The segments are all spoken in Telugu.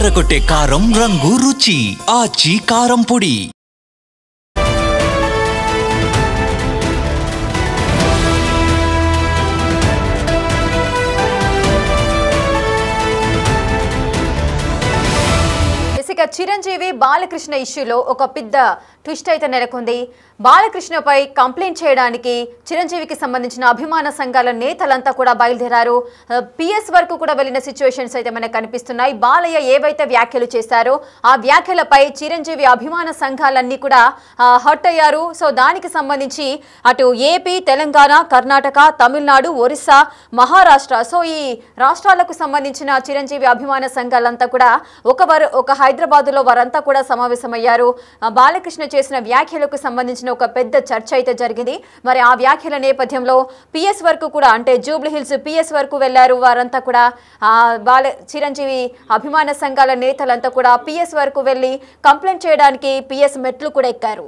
అదరగొట్టే కారం రంగు రుచి ఆచి కారం పొడి. చిరంజీవి బాలకృష్ణ ఇష్యూలో ఒక పెద్ద ట్విస్ట్ అయితే నెలకొంది. బాలకృష్ణపై కంప్లైంట్ చేయడానికి చిరంజీవికి సంబంధించిన అభిమాన సంఘాల నేతలంతా కూడా బయలుదేరారు. పిఎస్ వరకు కూడా వెళ్ళిన సిచ్యువేషన్స్ అయితే మనకు కనిపిస్తున్నాయి. బాలయ్య ఏవైతే వ్యాఖ్యలు చేశారో ఆ వ్యాఖ్యలపై చిరంజీవి అభిమాన సంఘాలన్నీ కూడా హర్ట్ అయ్యారు. సో దానికి సంబంధించి అటు ఏపీ, తెలంగాణ, కర్ణాటక, తమిళనాడు, ఒరిస్సా, మహారాష్ట్ర, సో ఈ రాష్ట్రాలకు సంబంధించిన చిరంజీవి అభిమాన సంఘాలంతా కూడా ఒక హైదరాబాద్లో వారంతా కూడా సమావేశమయ్యారు. బాలకృష్ణ చేసిన వ్యాఖ్యలకు సంబంధించిన ఒక పెద్ద చర్చ అయితే జరిగింది. మరి ఆ వ్యాఖ్యల నేపథ్యంలో పిఎస్ వరకు కూడా అంటే జూబ్లీ హిల్స్ పిఎస్ వరకు వెళ్లారు. వారంతా కూడా చిరంజీవి అభిమాన సంఘాల నేతలంతా కూడా పిఎస్ వరకు వెళ్లి కంప్లైంట్ చేయడానికి పిఎస్ మెట్లు కూడా ఎక్కారు.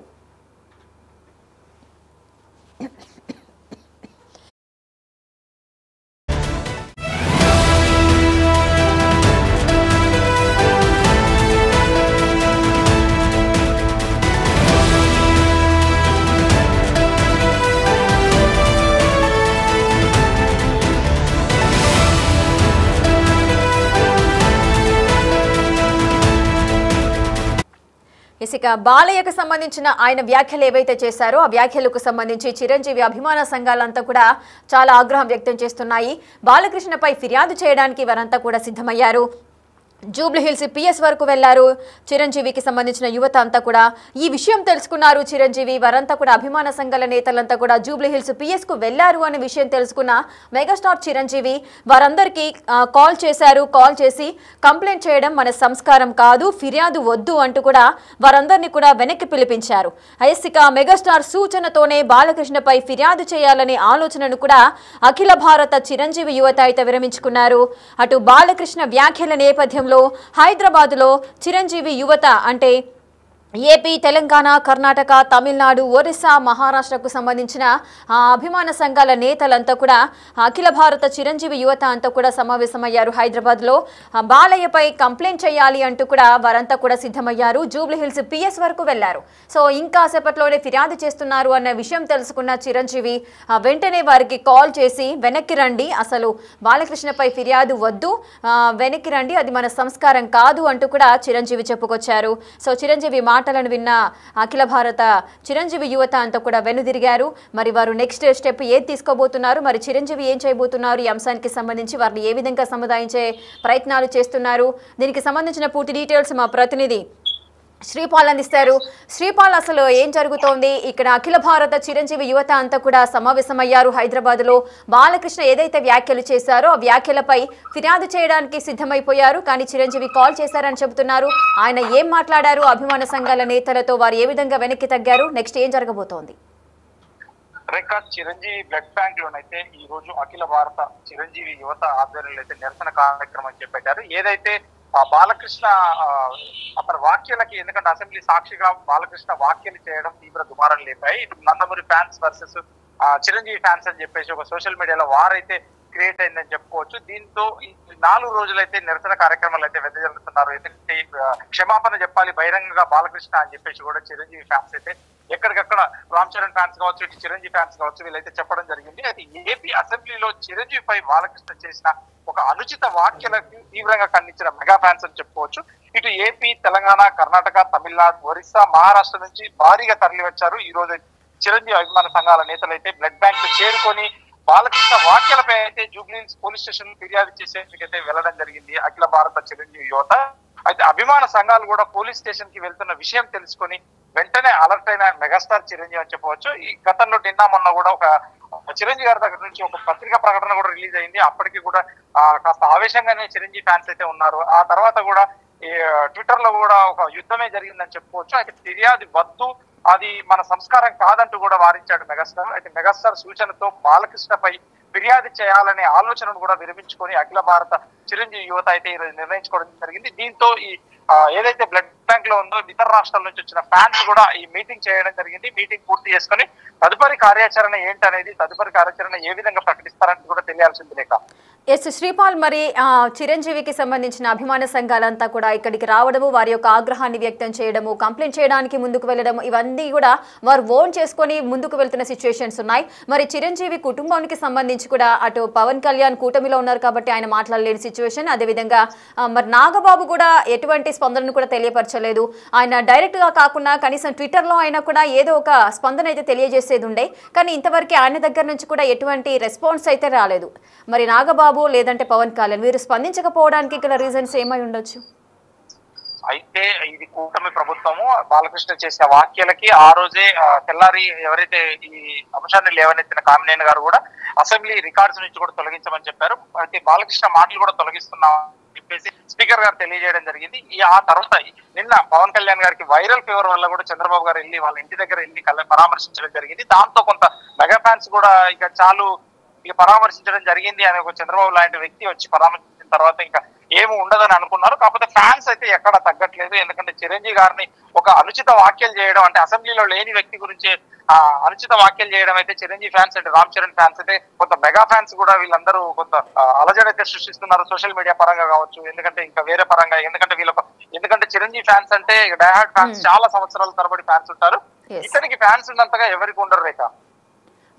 ఇక బాలయ్యకు సంబంధించిన ఆయన వ్యాఖ్యలు ఏవైతే చేశారో ఆ వ్యాఖ్యలకు సంబంధించి చిరంజీవి అభిమాన సంఘాలంతా కూడా చాలా ఆగ్రహం వ్యక్తం చేస్తున్నాయి. బాలకృష్ణపై ఫిర్యాదు చేయడానికి వారంతా కూడా సిద్ధమయ్యారు. జూబ్లీ హిల్స్ పిఎస్ వరకు వెళ్లారు. చిరంజీవికి సంబంధించిన యువత అంతా కూడా ఈ విషయం తెలుసుకున్నారు. చిరంజీవి వారంతా కూడా అభిమాన సంఘాల నేతలంతా కూడా జూబ్లీ హిల్స్ పిఎస్ కు వెళ్లారు అనే విషయం తెలుసుకున్న మెగాస్టార్ చిరంజీవి వారందరికీ కాల్ చేశారు. కాల్ చేసి కంప్లైంట్ చేయడం మన సంస్కారం కాదు, ఫిర్యాదు వద్దు అంటూ కూడా వారందరినీ కూడా వెనక్కి పిలిపించారు. ఇక మెగాస్టార్ సూచనతోనే బాలకృష్ణపై ఫిర్యాదు చేయాలనే ఆలోచనను కూడా అఖిల భారత చిరంజీవి యువత అయితే విరమించుకున్నారు. అటు బాలకృష్ణ వ్యాఖ్యల నేపథ్యంలో హైదరాబాద్లో చిరంజీవి యువత అంటే ఏపీ, తెలంగాణ, కర్ణాటక, తమిళనాడు, ఒరిస్సా, మహారాష్ట్రకు సంబంధించిన అభిమాన సంఘాల నేతలంతా కూడా అఖిల భారత చిరంజీవి యువత అంతా కూడా సమావేశమయ్యారు. హైదరాబాద్లో బాలయ్యపై కంప్లైంట్ చేయాలి అంటూ కూడా వారంతా కూడా సిద్ధమయ్యారు. జూబ్లీ హిల్స్ పిఎస్ వరకు వెళ్లారు. సో ఇంకా సేపట్లోనే ఫిర్యాదు చేస్తున్నారు అన్న విషయం తెలుసుకున్న చిరంజీవి వెంటనే వారికి కాల్ చేసి వెనక్కి రండి, అసలు బాలకృష్ణపై ఫిర్యాదు వద్దు, వెనక్కి రండి, అది మన సంస్కారం కాదు అంటూ కూడా చిరంజీవి చెప్పుకొచ్చారు. సో చిరంజీవి మాటలను విన్న అఖిల భారత చిరంజీవి యువత అంతా కూడా వెనుదిరిగారు. మరి వారు నెక్స్ట్ స్టెప్ ఏది తీసుకోబోతున్నారు, మరి చిరంజీవి ఏం చేయబోతున్నారు, ఈ అంశానికి సంబంధించి వారిని ఏ విధంగా సముదాయించే ప్రయత్నాలు చేస్తున్నారు, దీనికి సంబంధించిన పూర్తి డీటెయిల్స్ మా ప్రతినిధి శ్రీపాల్ అందిస్తారు. శ్రీపాల్, అసలు ఏం జరుగుతోంది ఇక్కడ? అఖిల భారత చిరంజీవి యువత అంతా కూడా సమావేశమయ్యారు హైదరాబాద్లో. బాలకృష్ణ ఏదైతే వ్యాఖ్యలు చేశారో ఆ వ్యాఖ్యలపై ఫిర్యాదు చేయడానికి సిద్ధమైపోయారు. కానీ చిరంజీవి కాల్ చేశారని చెబుతున్నారు. ఆయన ఏం మాట్లాడారు అభిమాన సంఘాల నేతలతో, వారు ఏ విధంగా వెనక్కి తగ్గారు, నెక్స్ట్ ఏం జరగబోతోంది? చిరంజీవి బ్లడ్ బ్యాంక్ లోనైతే ఈ రోజు అఖిల భారత చిరంజీవి యువత ఆధ్వర్యంలో అయితే నిరసన కార్యక్రమం చేపట్టారు. ఏదైతే బాలకృష్ణ అతని వ్యాఖ్యలకి, ఎందుకంటే అసెంబ్లీ సాక్షిగా బాలకృష్ణ వ్యాఖ్యలు చేయడం తీవ్ర దుమారం లేపాయి. Nandamuri fans versus Chiranjeevi fans అని చెప్పేసి ఒక సోషల్ మీడియాలో వారైతే క్రియేట్ అయిందని చెప్పుకోవచ్చు. దీంతో ఈ 4 రోజులైతే నిరసన కార్యక్రమాలు అయితే వెదజల్లుతున్నారు. ఎందుకంటే క్షమాపణ చెప్పాలి బహిరంగంగా బాలకృష్ణ అని చెప్పేసి కూడా చిరంజీవి ఫ్యాన్స్ అయితే ఎక్కడికక్కడ రామ్ చరణ్ ఫ్యాన్స్ కావచ్చు, ఇటు చిరంజీవి ఫ్యాన్స్ కావచ్చు, వీళ్ళైతే చెప్పడం జరిగింది. అయితే ఏపీ అసెంబ్లీలో చిరంజీవిపై బాలకృష్ణ చేసిన ఒక అనుచిత వ్యాఖ్యలకు తీవ్రంగా ఖండించిన మెగా ఫ్యాన్స్ అని చెప్పుకోవచ్చు. ఇటు ఏపీ, తెలంగాణ, కర్ణాటక, తమిళనాడు, ఒరిస్సా, మహారాష్ట్ర నుంచి భారీగా తరలి వచ్చారు. ఈ రోజు చిరంజీవి అభిమాన సంఘాల నేతలు అయితే బ్లడ్ బ్యాంక్ చేరుకొని బాలకృష్ణ వ్యాఖ్యలపై అయితే జూబ్లీ హిల్స్ పోలీస్ స్టేషన్ ఫిర్యాదు చేసేందుకైతే వెళ్లడం జరిగింది అఖిల భారత చిరంజీవి యువత. అయితే అభిమాన సంఘాలు కూడా పోలీస్ స్టేషన్ కి వెళ్తున్న విషయం తెలుసుకొని వెంటనే అలర్ట్ అయిన మెగాస్టార్ చిరంజీవి అని చెప్పవచ్చు. ఈ గతంలో నిన్న మొన్న కూడా ఒక చిరంజీవి గారి దగ్గర నుంచి ఒక పత్రికా ప్రకటన కూడా రిలీజ్ అయింది. అప్పటికి కూడా కాస్త ఆవేశంగానే చిరంజీవి ఫ్యాన్స్ అయితే ఉన్నారు. ఆ తర్వాత కూడా ట్విట్టర్ లో కూడా ఒక యుద్ధమే జరిగిందని చెప్పుకోవచ్చు. అయితే ఫిర్యాదు వద్దు, అది మన సంస్కారం కాదంటూ కూడా వారించాడు మెగాస్టార్. అయితే మెగాస్టార్ సూచనతో బాలకృష్ణపై ఫిర్యాదు చేయాలనే ఆలోచనను కూడా విరమించుకొని అఖిల భారత చిరంజీవి యువత అయితే ఈరోజు నిర్ణయించుకోవడం జరిగింది. దీంతో ఈ ఏదైతే బ్లడ్ బ్యాంక్ లో ఉందో ఇతర రాష్ట్రాల నుంచి వచ్చిన ఫ్యాన్స్ కూడా ఈ మీటింగ్ చేయడం జరిగింది. మీటింగ్ పూర్తి చేసుకుని తదుపరి కార్యాచరణ ఏంటనేది, తదుపరి కార్యాచరణ ఏ విధంగా ప్రకటిస్తారని కూడా తెలియాల్సింది లేక. ఎస్ శ్రీపాల్, మరి చిరంజీవికి సంబంధించిన అభిమాన సంఘాలంతా కూడా ఇక్కడికి రావడము, వారి యొక్క ఆగ్రహాన్ని వ్యక్తం చేయడము, కంప్లైంట్ చేయడానికి ముందుకు వెళ్ళడం, ఇవన్నీ కూడా వారు ఓన్ చేసుకొని ముందుకు వెళ్తున్న సిచ్యువేషన్స్ ఉన్నాయి. మరి చిరంజీవి కుటుంబానికి సంబంధించి కూడా అటు పవన్ కళ్యాణ్ కూటమిలో ఉన్నారు కాబట్టి ఆయన మాట్లాడలేని సిచ్యువేషన్. అదేవిధంగా మరి నాగబాబు కూడా ఎటువంటి స్పందనను కూడా తెలియపరచలేదు. ఆయన డైరెక్ట్గా కాకుండా కనీసం ట్విట్టర్లో అయినా కూడా ఏదో ఒక స్పందన అయితే తెలియజేసేది ఉండే, కానీ ఇంతవరకు ఆయన దగ్గర నుంచి కూడా ఎటువంటి రెస్పాన్స్ అయితే రాలేదు. మరి నాగబాబు లేదంటే పవన్ కళ్యాణ్ వీరు స్పందించకపోవడానికి గల రీజన్స్ ఏమై ఉండొచ్చు? అయితే ఇది కూటమి ప్రభుత్వము బాలకృష్ణ చేసే వ్యాఖ్యలకి ఆ రోజే తెల్లారి ఎవరైతే ఈ అంశాన్ని లేవనెత్తిన కామినేని గారు కూడా అసెంబ్లీ రికార్డ్స్ నుంచి కూడా తొలగించమని చెప్పారు. అయితే బాలకృష్ణ మాటలు కూడా తొలగిస్తున్నాం చెప్పేసి స్పీకర్ గారు తెలియజేయడం జరిగింది. ఆ తర్వాత నిన్న పవన్ కళ్యాణ్ గారికి వైరల్ ఫీవర్ వల్ల కూడా చంద్రబాబు గారు వెళ్ళి వాళ్ళ ఇంటి దగ్గర వెళ్ళి పరామర్శించడం జరిగింది. దాంతో కొంత మెగా ఫ్యాన్స్ కూడా ఇక చాలు ఇక పరామర్శించడం జరిగింది అని ఒక చంద్రబాబు లాంటి వ్యక్తి వచ్చి పరామర్శించిన తర్వాత ఇంకా ఏమి ఉండదని అనుకున్నారు. కాకపోతే ఫ్యాన్స్ అయితే ఎక్కడ తగ్గట్లేదు. ఎందుకంటే చిరంజీవి గారిని ఒక అనుచిత వ్యాఖ్యలు చేయడం, అంటే అసెంబ్లీలో లేని వ్యక్తి గురించి అనుచిత వ్యాఖ్యలు చేయడం అయితే చిరంజీవి ఫ్యాన్స్ అంటే రామ్ చరణ్ ఫ్యాన్స్ అయితే కొంత మెగా ఫ్యాన్స్ కూడా వీళ్ళందరూ కొంత అలజడైతే సృష్టిస్తున్నారు సోషల్ మీడియా పరంగా కావచ్చు, ఎందుకంటే ఇంకా వేరే పరంగా. ఎందుకంటే చిరంజీవి ఫ్యాన్స్ అంటే డైహార్డ్ ఫ్యాన్స్ చాలా సంవత్సరాల తరబడి ఫ్యాన్స్ ఉంటారు. ఇతనికి ఫ్యాన్స్ ఉన్నంతగా ఎవరికి ఉండరు రేఖ.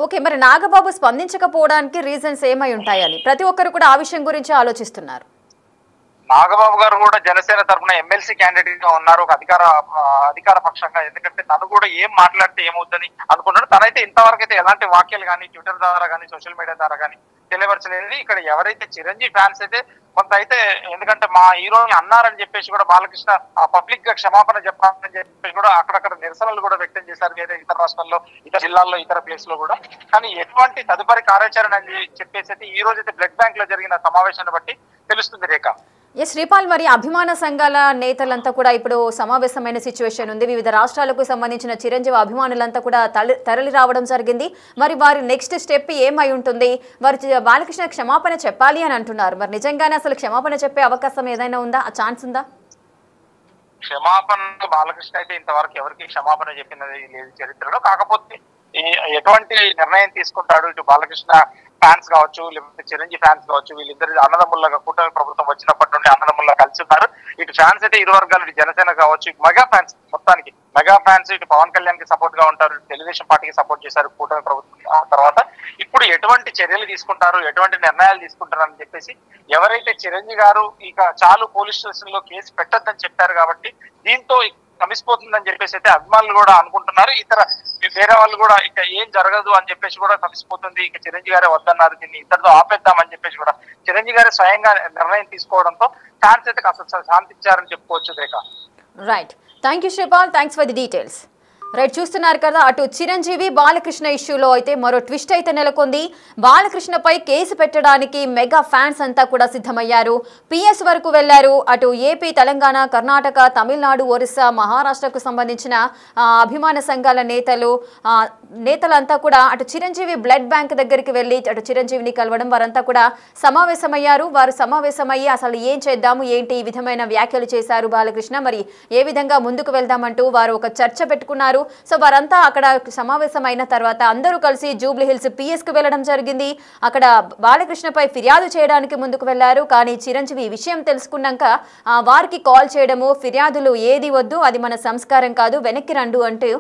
ఓకే, మరి నాగబాబు స్పందించకపోవడానికి రీజన్స్ ఏమై ఉంటాయని ప్రతి ఒక్కరు కూడా ఆ విషయం గురించి ఆలోచిస్తున్నారు. నాగబాబు గారు కూడా జనసేన తరఫున ఎమ్మెల్సీ క్యాండిడేట్ గా ఉన్నారు ఒక అధికార పక్షంగా. ఎందుకంటే తను కూడా ఏం మాట్లాడితే ఏమవుతుందని అనుకున్నాడు. తనైతే ఇంతవరకు అయితే ఎలాంటి వాక్యాలు కానీ ట్విట్టర్ ద్వారా కానీ సోషల్ మీడియా ద్వారా కానీ తెలియపరచలేదు. ఇక్కడ ఎవరైతే చిరంజీవి ఫ్యాన్స్ అయితే కొంత అయితే, ఎందుకంటే మా హీరోని అన్నారని చెప్పేసి కూడా బాలకృష్ణ పబ్లిక్ గా క్షమాపణ చెప్పాలని చెప్పేసి కూడా అక్కడక్కడ నిరసనలు కూడా వ్యక్తం చేశారు వేరే ఇతర రాష్ట్రాల్లో, ఇతర జిల్లాల్లో, ఇతర ప్లేస్ లో కూడా. కానీ ఎటువంటి తదుపరి కార్యాచరణ అని చెప్పేసి అయితే ఈ రోజు అయితే బ్లడ్ బ్యాంక్ లో జరిగిన సమావేశాన్ని బట్టి తెలుస్తుంది రేఖ. ఎస్ శ్రీపాల్, మరి అభిమాన సంఘాల నేతలంతా కూడా ఇప్పుడు సమావేశమైన సిచ్యువేషన్ ఉంది. వివిధ రాష్ట్రాలకు సంబంధించిన చిరంజీవి అభిమానులంతా కూడా తరలి రావడం జరిగింది. మరి వారి నెక్స్ట్ స్టెప్ ఏమై ఉంటుంది? వారు బాలకృష్ణ క్షమాపణ చెప్పాలి అని అంటున్నారు. మరి నిజంగానే అసలు క్షమాపణ చెప్పే అవకాశం ఏదైనా ఉందా? ఆ ఛాన్స్ ఉందా? క్షమాపణ బాలకృష్ణ అయితే ఇంతవరకు ఎవరికి క్షమాపణ చెప్పినది లేదు చరిత్రలో. కాకపోతే ఎటువంటి నిర్ణయం తీసుకుంటాడు ఇటు బాలకృష్ణ ఫ్యాన్స్ కావచ్చు, లేకపోతే చిరంజీవి ఫ్యాన్స్ కావచ్చు, వీళ్ళిద్దరు అన్నదమ్ముళ్ళగా కూటమి ప్రభుత్వం వచ్చినప్పటి నుండి అన్నదమ్ముళ్ళగా కలిసి ఉన్నారు. ఇటు ఫ్యాన్స్ అయితే ఇరు వర్గాలు, ఇటు జనసేన కావచ్చు, మెగా ఫ్యాన్స్ మొత్తానికి మెగా ఫ్యాన్స్ ఇటు పవన్ కళ్యాణ్ కి సపోర్ట్ గా ఉంటారు, తెలుగుదేశం పార్టీకి సపోర్ట్ చేశారు కూటమి ప్రభుత్వం. తర్వాత ఇప్పుడు ఎటువంటి చర్యలు తీసుకుంటారు, ఎటువంటి నిర్ణయాలు తీసుకుంటారు అని చెప్పేసి ఎవరైతే చిరంజీవి గారు ఇక చాలు పోలీస్ స్టేషన్ లో కేసు పెట్టొద్దని చెప్పారు కాబట్టి దీంతో కమిసిపోతుందని చెప్పేసి అయితే అభిమానులు కూడా అనుకుంటున్నారు. ఇతర వేరే వాళ్ళు కూడా ఇక ఏం జరగదు అని చెప్పేసి కూడా కమిసిపోతుంది. ఇక చిరంజీవి గారే వద్దన్నారు, దీన్ని ఇద్దరితో ఆపేద్దామని చెప్పేసి కూడా చిరంజీవి గారే స్వయంగా నిర్ణయం తీసుకోవడంతో ఫ్యాన్స్ అయితే కాస్త శాంతించారని చెప్పుకోవచ్చు Rekha. Right, thank you Sripal, thanks for the details. Right, చూస్తున్నారు కదా, అటు చిరంజీవి బాలకృష్ణ ఇష్యూలో అయితే మరో ట్విస్ట్ అయితే నెలకొంది. బాలకృష్ణపై కేసు పెట్టడానికి మెగా ఫ్యాన్స్ అంతా కూడా సిద్ధమయ్యారు. పిఎస్ వరకు వెళ్లారు. అటు ఏపీ, తెలంగాణ, కర్ణాటక, తమిళనాడు, ఒరిస్సా, మహారాష్ట్రకు సంబంధించిన అభిమాన సంఘాల నేతలంతా కూడా అటు చిరంజీవి బ్లడ్ బ్యాంక్ దగ్గరికి వెళ్ళి అటు చిరంజీవిని కలవడం, వారంతా కూడా సమావేశమయ్యారు. వారు సమావేశమయ్యి అసలు ఏం చేద్దాము, ఏంటి ఈ విధమైన వ్యాఖ్యలు చేశారు బాలకృష్ణ, మరి ఏ విధంగా ముందుకు వెళ్దామంటూ వారు ఒక చర్చ పెట్టుకున్నారు. సో వారంతా అక్కడ సమావేశం అయిన తర్వాత అందరూ కలిసి జూబ్లీ హిల్స్ పిఎస్ కు వెళ్లడం జరిగింది. అక్కడ బాలకృష్ణపై ఫిర్యాదు చేయడానికి ముందుకు వెళ్లారు. కానీ చిరంజీవి ఈ విషయం తెలుసుకున్నాక వారికి కాల్ చేయడము, ఫిర్యాదులు ఏది వద్దు, అది మన సంస్కారం కాదు, వెనక్కి రండు అంటూ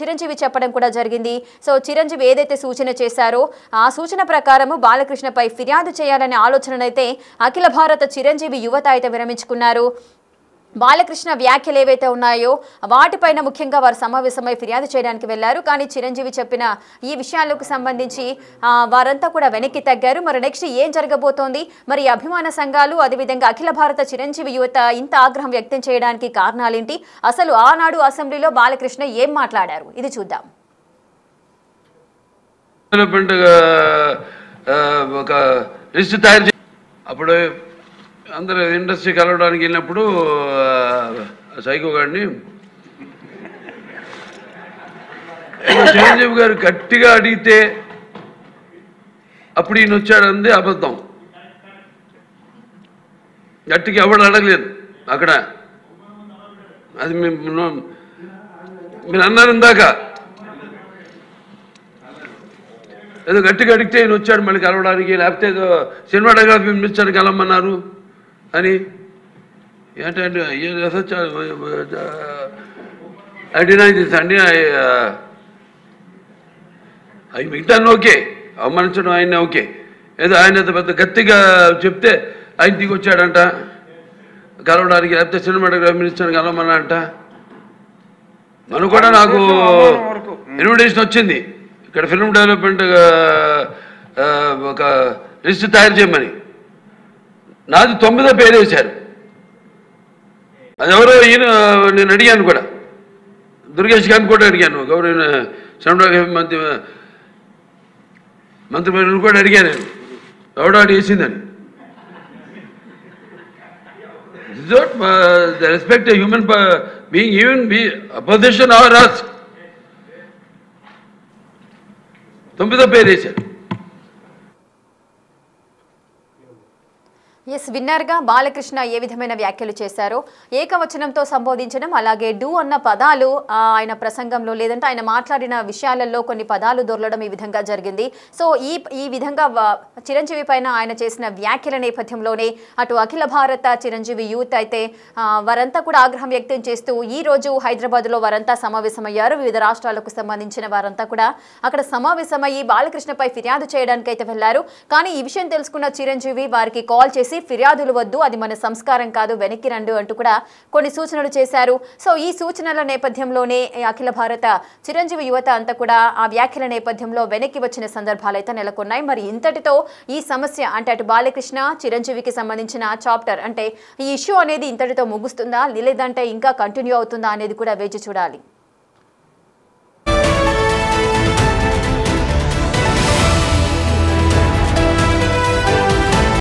చిరంజీవి చెప్పడం కూడా జరిగింది. సో చిరంజీవి ఏదైతే సూచన చేశారో ఆ సూచన ప్రకారము బాలకృష్ణపై ఫిర్యాదు చేయాలనే ఆలోచననైతే అఖిల భారత చిరంజీవి యువత అయితే విరమించుకున్నారు. బాలకృష్ణ వ్యాఖ్యలు ఏవైతే ఉన్నాయో వాటిపైన ముఖ్యంగా వారు సమావేశమై ఫిర్యాదు చేయడానికి వెళ్లారు. కానీ చిరంజీవి చెప్పిన ఈ విషయాలకు సంబంధించి వారంతా కూడా వెనక్కి తగ్గారు. మరి నెక్స్ట్ ఏం జరగబోతోంది, మరి అభిమాన సంఘాలు అదేవిధంగా అఖిల భారత చిరంజీవి యువత ఇంత ఆగ్రహం వ్యక్తం చేయడానికి కారణాలేంటి, అసలు ఆనాడు అసెంబ్లీలో బాలకృష్ణ ఏం మాట్లాడారు, ఇది చూద్దాం. ఒక లిస్ట్ తయారు చేసి అప్పుడు అందరూ ఇండస్ట్రీ కలవడానికి వెళ్ళినప్పుడు సైకో గారిని చిరంజీవి గారు గట్టిగా అడిగితే అప్పుడు ఈయన వచ్చాడంది అబద్ధం. గట్టిగా ఎవడు అడగలేదు అక్కడ. అది మీరు అన్నారు ఇందాక, ఏదో గట్టిగా అడిగితే ఈయన వచ్చాడు మళ్ళీ కలవడానికి, లేకపోతే ఏదో సినిమాటోగ్రఫీ మినిస్టర్ని కలవమన్నారు అని. ఏంటంటే ఐ డినై దిస్ అండి. అవి మిగతాన్ని ఓకే, అవమానించడం ఆయన ఓకే. ఏదో ఆయన పెద్ద గట్టిగా చెప్తే ఆయన దిగి వచ్చాడంట కలవడానికి, లేకపోతే సినిమాటోగ్రఫీ మినిస్టర్ని కలవమన్నా అంట. మనకు కూడా నాకు ఇన్విటేషన్ వచ్చింది ఇక్కడ ఫిల్మ్ డెవలప్మెంట్ ఒక లిస్ట్ తయారు చేయమని. నాది 9వ పేరు వేశారు. అది ఎవరో ఈయన నేను అడిగాను కూడా, దుర్గేష్ గారిని కూడా అడిగాను, గౌరవ సినిమాటోగ్రఫీ మంత్రి కూడా అడిగాను నేను, ఎవడో అడి వేసిందని. The respect a human being, even be opposition or us. 9వ పేరు వేశారు. ఎస్, విన్నర్గా బాలకృష్ణ ఏ విధమైన వ్యాఖ్యలు చేశారో, ఏకవచనంతో సంబోధించడం, అలాగే డూ అన్న పదాలు ఆయన ప్రసంగంలో లేదంటే ఆయన మాట్లాడిన విషయాలలో కొన్ని పదాలు దొరలడం ఈ విధంగా జరిగింది. సో ఈ విధంగా చిరంజీవి పైన ఆయన చేసిన వ్యాఖ్యల నేపథ్యంలోనే అటు అఖిల భారత చిరంజీవి యూత్ అయితే వారంతా కూడా ఆగ్రహం వ్యక్తం చేస్తూ ఈ రోజు హైదరాబాద్లో వారంతా సమావేశమయ్యారు. వివిధ రాష్ట్రాలకు సంబంధించిన వారంతా కూడా అక్కడ సమావేశమయ్యి బాలకృష్ణపై ఫిర్యాదు చేయడానికి అయితే వెళ్లారు. కానీ ఈ విషయం తెలుసుకున్న చిరంజీవి వారికి కాల్ చేసి ఫిర్యాదులు వద్దు, అది మన సంస్కారం కాదు, వెనక్కి రండు అంటూ కూడా కొన్ని సూచనలు చేశారు. సో ఈ సూచనల నేపథ్యంలోనే అఖిల భారత చిరంజీవి యువత అంతా కూడా ఆ వ్యాఖ్యల నేపథ్యంలో వెనక్కి వచ్చిన సందర్భాలు అయితే నెలకొన్నాయి. మరి ఇంతటితో ఈ సమస్య అంటే అటు బాలకృష్ణ చిరంజీవికి సంబంధించిన చాప్టర్ అంటే ఈ ఇష్యూ అనేది ఇంతటితో ముగుస్తుందా లేదంటే ఇంకా కంటిన్యూ అవుతుందా అనేది కూడా వేచి చూడాలి.